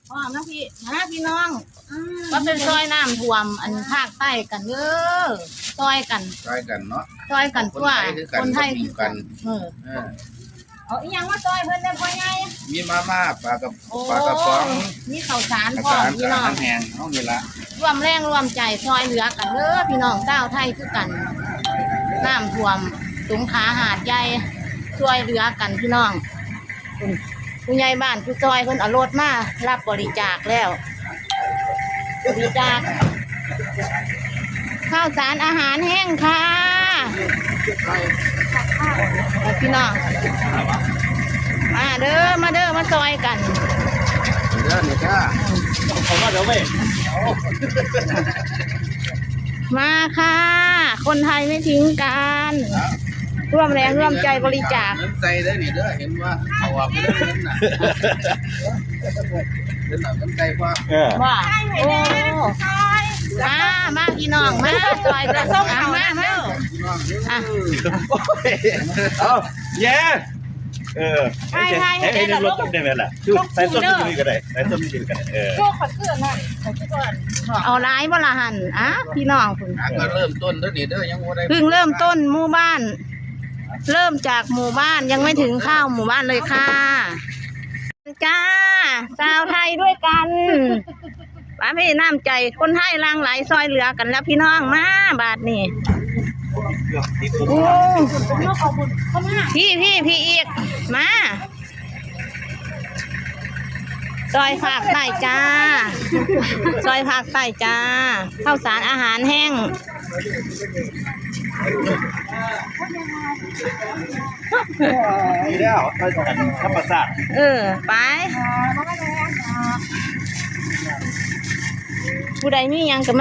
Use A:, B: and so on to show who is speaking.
A: พ่อนะพี่นะพี่น้องก็เป็นซอยน้ำท่วมอันภาคใต้กันเด้อซอยกัน
B: เนาะ
A: ซอยกันตัวคนไทย
B: คือกัน
A: เอาอีหยังว่าซอยเพิ่นได้พ่อใหญ่
B: มีมาม่าปลากระป๋อง
A: มีข้าวสารพ่อพี่น้อง
B: แห้งเฮานี่ละ
A: ร่วมแรงร่วมใจซอยเหลือกันเด้อพี่น้องชาวไทยคือกันน้ำท่วมสงขลาหาดใหญ่ซอยเหลือกันพี่น้องผู้ใหญ่บ้านผู้ซอยเพิ่นเอารถมารับบริจาคแล้วบริจาคข้าวสารอาหารแห้งค่ะพี่น้องมาเด้อมาซอยกัน
B: นี่ค่ะผมว่าเดี๋ยวไม่
A: มาค่ะคนไทยไม่ทิ้งกันร่วมแรงร่วมใจบริจาค
B: เงินใจเด้อนี่เด้อเห็นว่าเอาออกไปเด้อเงินน่ะเงินน่ะเงินใจกว่า
A: ว่าโอ้มาพี่น้องมาซอยกันส่งเอามา
C: เอาแย่ใช่ให้ในรถได้ไหมล่ะใส่ส้มนี่ก็ได้ใส่ส้มนี่ก็ได้
A: โชคขัดเสื้อนั่นเอาร้ายบ่ละหันพี่น้องคุณ
B: ก็เริ่มต้นเด้อนี่เด้อยังบ่ได้
A: เพิ่งเริ่มต้นหมู่บ้านเริ่มจากหมู่บ้านยังไม่ถึงข้าวหมู่บ้านเลยค่ะจ้าชาวไทยด้วยกันป้าพี่น้ำใจคนไทยลังไหลซอยเหลือกันแล้วพี่น้องมาบาทนี่โอ้พี่อีกมาซอยผักใต้จ้าซอยผักใต้จ้าข้าวสารอาหารแห้ง
C: มีแล้วไปกันธรรมศาสตร์
A: ไปผู้ใดมียังก็มา